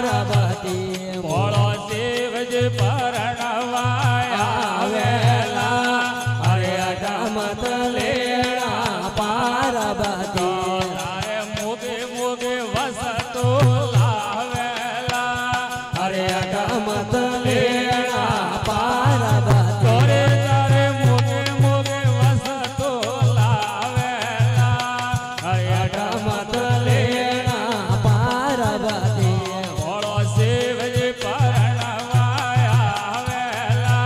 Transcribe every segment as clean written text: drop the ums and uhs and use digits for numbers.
पार्वती बोलो शिवजी परणवाया वेला अरे अटमत लेना पार्वती तारे मुगे मुगे वसतु लावेला अरे अटमत लेना पार्वती तोरे तारे मुगे मुगे वसतु लावेला अरे अटमत लेना पार्वती बोलो शिवजी परणवाया वेला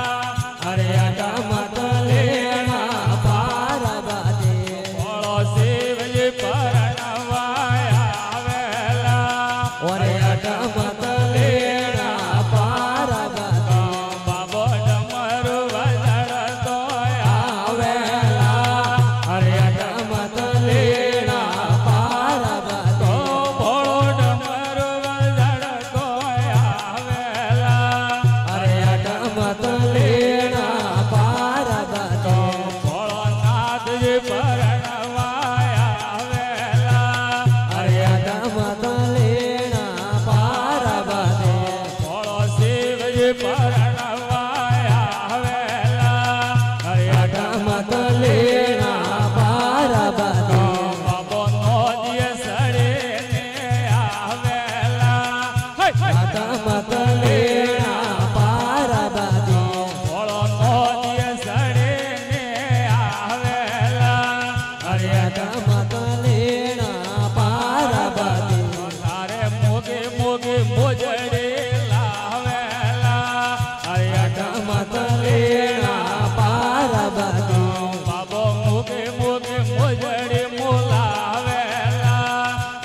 अरे अटमत लेना पार्वती बोलो शिवजी परणवाया वेला अरे अटमत लेना पार्वती बाबो डमरू वजड़तो आवेला अरे अटमत लेना पार्वती भोळो डमरू वजड़तो आवेला अरे अटमत लेना पार्वती भोळो नाथजी परणवाया आवेला अरे अटमत लेना पार्वती भोळो शिवजी परणवाया आवेला अरे अटमत लेना पार्वती बाबो नोदिये सड़े ने आवेला अटमत लेना पार्वती भोळो नोदिये सड़े ने आवेला अरे अटमत लेना पार्वती तारे मोगे मोगे मोजड़े लावेला अरे अटमत लेना पार्वती बाबो मोगे मोगे मोजड़े मोलावेला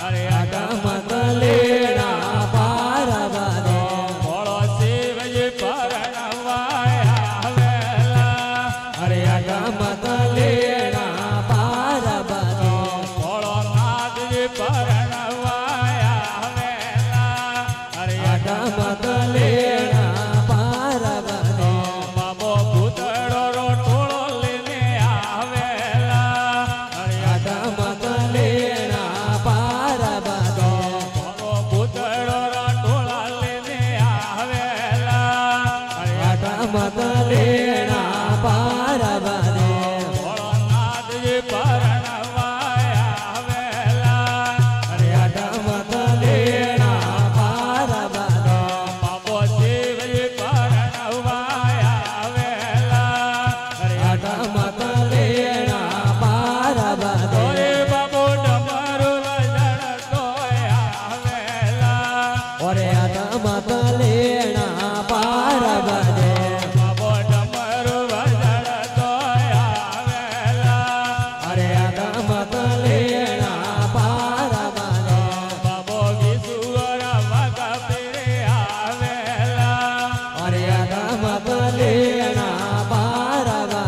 अरे अटमत लेना पार्वती भोळो शिवजी परणवाया आवेला अरे अटमत लेना पार्वती भोळो नाथजी परणवाया आवेला अरे अटमत लेना पार्वती बाबो भूतड़ो रोटोळो लेने आवेला अरे अटमत लेना पार्वती बाबो भूतड़ो रोटोळा लेने आवेला अरे अटमत लेना पार्वती भोळो नाथजी परणवाया आवेला अरे अटमत लेना पार्वती बाबो शिवजी परणवाया आवेला अरे अटमत लेना पार्वती ओरे बाबो डमरू वजड़तो आवेला अरे अटमत लेना पार्वती बाबो डमरू वजड़तो आवेला अरे अटमत लेना पार्वती बाबो विसुवरा वगा फिरे आवेला अरे अटमत लेना पार्वती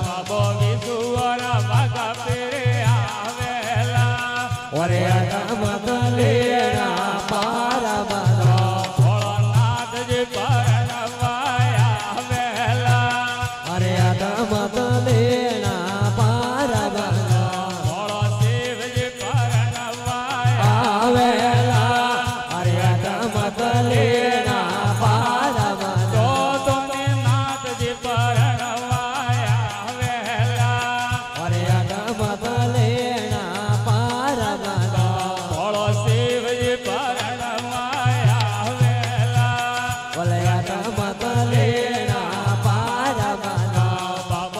बाबो विसुवरा वगा फिरे आवेला अरे अटमत लेना पार्वती भोळो नाथजी परणवाया आवेला अरे अटमत लेना पार्वती भोळो शिवजी परणवाया आवेला अरे अटमत लेना